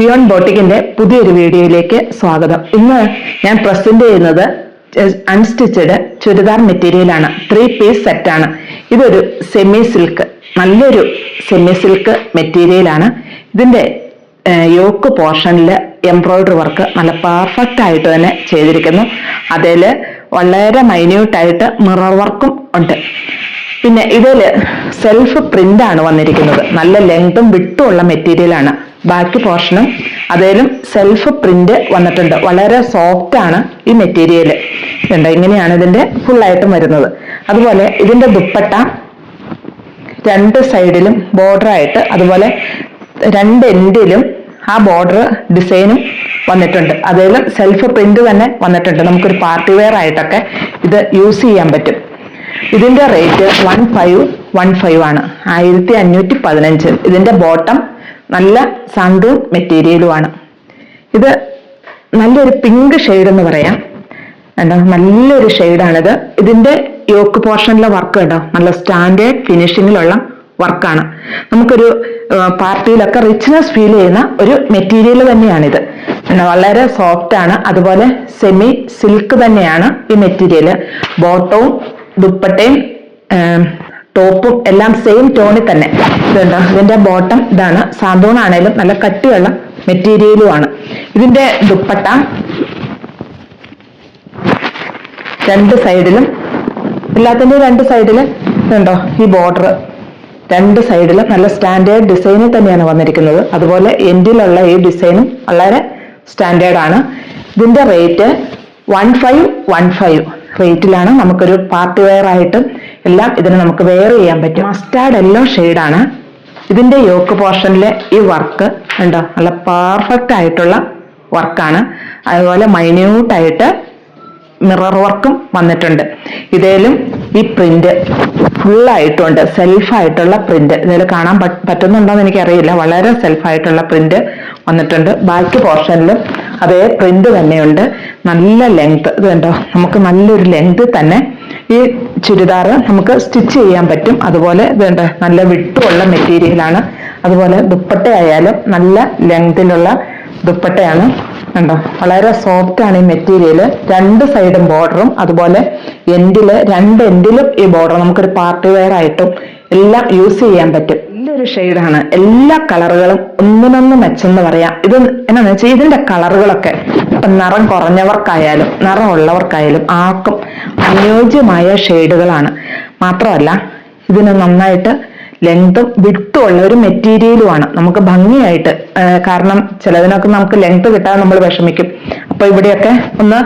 ഫിയോൺ ബോട്ടിക്കിന്റെ പുതിയൊരു വീഡിയോയിലേക്ക് സ്വാഗതം. ഇന്ന് ഞാൻ പ്രസന്റ് ചെയ്യുന്നത് അൺസ്റ്റിച്ചഡ് ചുരിദാർ മെറ്റീരിയലാണ്. 3 പീസ് സെറ്റാണ്. ഇതൊരു സെമി സിൽക്ക്, നല്ലൊരു സെമി സിൽക്ക് മെറ്റീരിയലാണ്. ഇതിന്റെ യോക്ക് പോർഷനിൽ എംബ്രോയിഡറി വർക്ക് നല്ല പെർഫെക്റ്റ് ആയിട്ട് തന്നെ ചെയ്തിരിക്കുന്നു. അതിൽ വളരെ മൈന്യൂട്ടായിട്ട് മിറർ വർക്കും ഉണ്ട്. പിന്നെ ഇതിൽ സെൽഫ് പ്രിന്റ് ആണ് വന്നിരിക്കുന്നത്. നല്ല ലെങ്തും വിട്ടും ഉള്ള മെറ്റീരിയലാണ്. ബാക്കി പോർഷനും അതേലും സെൽഫ് പ്രിന്റ് വന്നിട്ടുണ്ട്. വളരെ സോഫ്റ്റ് ആണ് ഈ മെറ്റീരിയൽ. ഉണ്ട്, ഇങ്ങനെയാണ് ഇതിന്റെ ഫുള്ളായിട്ടും വരുന്നത്. അതുപോലെ ഇതിന്റെ ദുപ്പട്ട രണ്ട് സൈഡിലും ബോർഡർ ആയിട്ട്, അതുപോലെ രണ്ട് എൻഡിലും ആ ബോർഡർ ഡിസൈനും വന്നിട്ടുണ്ട്. അതേലും സെൽഫ് പ്രിന്റ് തന്നെ വന്നിട്ടുണ്ട്. നമുക്കൊരു പാർട്ടി വെയർ ആയിട്ടൊക്കെ ഇത് യൂസ് ചെയ്യാൻ പറ്റും. ഇതിന്റെ റേറ്റ് 1515 ആണ്, 1515. ഇതിന്റെ ബോട്ടം നല്ല സാൻഡൂൺ മെറ്റീരിയലുമാണ്. ഇത് നല്ലൊരു പിങ്ക് ഷെയ്ഡ് എന്ന് പറയാം. എന്താ, നല്ലൊരു ഷെയ്ഡാണിത്. ഇതിന്റെ യോക്ക് പോർഷനിലെ വർക്ക് കേട്ടോ, നല്ല സ്റ്റാൻഡേർഡ് ഫിനിഷിങ്ങിലുള്ള വർക്കാണ്. നമുക്കൊരു പാർട്ടിയിലൊക്കെ റിച്ച്നെസ് ഫീൽ ചെയ്യുന്ന ഒരു മെറ്റീരിയൽ തന്നെയാണിത്. വളരെ സോഫ്റ്റ് ആണ്. അതുപോലെ സെമി സിൽക്ക് തന്നെയാണ് ഈ മെറ്റീരിയൽ. ബോട്ടവും ദുപ്പട്ടയും ടോപ്പും എല്ലാം സെയിം ടോണിൽ തന്നെ. ഇതുണ്ടോ, ഇതിന്റെ ബോട്ടം ഇതാണ്. സാന്തൂൺ ആണേലും നല്ല കട്ടിയുള്ള മെറ്റീരിയലുമാണ്. ഇതിന്റെ ദുപ്പട്ട രണ്ട് സൈഡിലും, എല്ലാത്തിന്റെ രണ്ട് സൈഡില് ഇതുണ്ടോ, ഈ ബോർഡർ രണ്ട് സൈഡിലും നല്ല സ്റ്റാൻഡേർഡ് ഡിസൈനിൽ തന്നെയാണ് വന്നിരിക്കുന്നത്. അതുപോലെ എൻഡിലുള്ള ഈ ഡിസൈനും വളരെ സ്റ്റാൻഡേർഡ് ആണ്. ഇതിന്റെ റേറ്റ് 1515 റേറ്റിലാണ്. നമുക്കൊരു പാർട്ടി വെയർ ആയിട്ടും എല്ലാം ഇതിന് നമുക്ക് വെയർ ചെയ്യാൻ പറ്റും. മസ്റ്റാർഡ് യെല്ലോ ഷെയ്ഡാണ്. ഇതിന്റെ യോക്ക് പോർഷനിലെ ഈ വർക്ക് ഉണ്ടോ, നല്ല പെർഫെക്റ്റ് ആയിട്ടുള്ള വർക്കാണ്. അതുപോലെ മൈന്യൂട്ടായിട്ട് മിറർ വർക്കും വന്നിട്ടുണ്ട്. ഇതേലും ഈ പ്രിന്റ് ഫുള്ളായിട്ടുണ്ട്, സെൽഫായിട്ടുള്ള പ്രിന്റ്. ഇതിൽ കാണാൻ പറ്റുന്നുണ്ടോന്ന് എനിക്കറിയില്ല. വളരെ സെൽഫായിട്ടുള്ള പ്രിന്റ് വന്നിട്ടുണ്ട്. ബാക്കി പോർഷനിലും അതേ പ്രിന്റ് തന്നെയുണ്ട്. നല്ല ലെങ്ത്, ഇത് കണ്ടോ, നമുക്ക് നല്ലൊരു ലെങ്ത് തന്നെ ഈ ചുരിദാർ നമുക്ക് സ്റ്റിച്ച് ചെയ്യാൻ പറ്റും. അതുപോലെ ഇതുണ്ട്, നല്ല വിട്ടുള്ള മെറ്റീരിയലാണ്. അതുപോലെ ദുപ്പട്ട ആയാലും നല്ല ലെങ്തിലുള്ള ദുപ്പട്ടയാണ്. കണ്ടോ, വളരെ സോഫ്റ്റ് ആണ് ഈ മെറ്റീരിയൽ. രണ്ട് സൈഡും ബോർഡറും, അതുപോലെ രണ്ട് എൻഡിലും ഈ ബോർഡർ നമുക്കൊരു പാർട്ടി വെയർ ആയിട്ടും എല്ലാം യൂസ് ചെയ്യാൻ പറ്റും. നല്ലൊരു ഷെയ്ഡാണ്. എല്ലാ കളറുകളും ഒന്നിനൊന്ന് മെച്ചെന്ന് പറയാം. ഇത് എന്നാന്ന് വെച്ചാൽ ഇതിന്റെ കളറുകളൊക്കെ ഇപ്പം നിറം കുറഞ്ഞവർക്കായാലും നിറം ഉള്ളവർക്കായാലും ആർക്കും അനുയോജ്യമായ ഷെയ്ഡുകളാണ്. മാത്രമല്ല ഇതിന് നന്നായിട്ട് ലെങ്തും വിട്ടും ഉള്ള ഒരു മെറ്റീരിയലുമാണ്. നമുക്ക് ഭംഗിയായിട്ട്, കാരണം ചിലതിനൊക്കെ നമുക്ക് ലെങ്ത് കിട്ടാതെ നമ്മൾ വിഷമിക്കും. അപ്പൊ ഇവിടെയൊക്കെ ഒന്ന്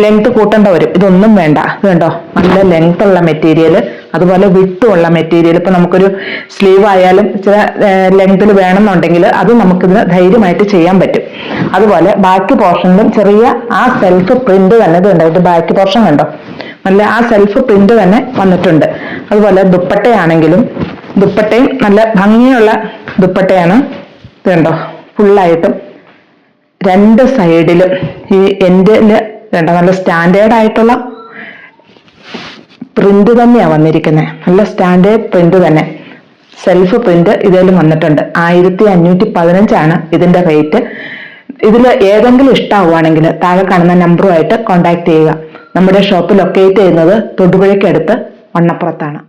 ലെങ്ത് കൂട്ടേണ്ട വരും. ഇതൊന്നും വേണ്ട. ഇത് കണ്ടോ, നല്ല ലെങ്ത് ഉള്ള മെറ്റീരിയൽ, അതുപോലെ വിട്ടുള്ള മെറ്റീരിയൽ. ഇപ്പൊ നമുക്കൊരു സ്ലീവ് ആയാലും ചില ലെങ്തിൽ വേണമെന്നുണ്ടെങ്കിൽ അത് നമുക്കിത് ധൈര്യമായിട്ട് ചെയ്യാൻ പറ്റും. അതുപോലെ ബാക്കി പോർഷനിലും ചെറിയ ആ സെൽഫ് പ്രിന്റ് തന്നെ ഇതുണ്ട്. ഇത് ബാക്കി പോർഷൻ കണ്ടോ, നല്ല ആ സെൽഫ് പ്രിന്റ് തന്നെ വന്നിട്ടുണ്ട്. അതുപോലെ ദുപ്പട്ടയാണെങ്കിലും ദുപ്പട്ടയും നല്ല ഭംഗിയുള്ള ദുപ്പട്ടയാണ്. ഇത് കണ്ടോ, ഫുള്ളായിട്ടും രണ്ട് സൈഡിലും ഈ എൻഡില് കണ്ടോ, നല്ല സ്റ്റാൻഡേർഡ് ആയിട്ടുള്ള പ്രിന്റ് തന്നെയാണ് വന്നിരിക്കുന്നത്. നല്ല സ്റ്റാൻഡേർഡ് പ്രിന്റ് തന്നെ, സെൽഫ് പ്രിന്റ് ഇതിലും വന്നിട്ടുണ്ട്. 1515 ആണ് ഇതിന്റെ റേറ്റ്. ഇതിൽ ഏതെങ്കിലും ഇഷ്ടമാവുകയാണെങ്കിൽ താഴെ കാണുന്ന നമ്പറുമായിട്ട് കോൺടാക്ട് ചെയ്യുക. നമ്മുടെ ഷോപ്പ് ലൊക്കേറ്റ് ചെയ്യുന്നത് തൊടുപുഴയ്ക്കടുത്ത് വണ്ണപ്പുറത്താണ്.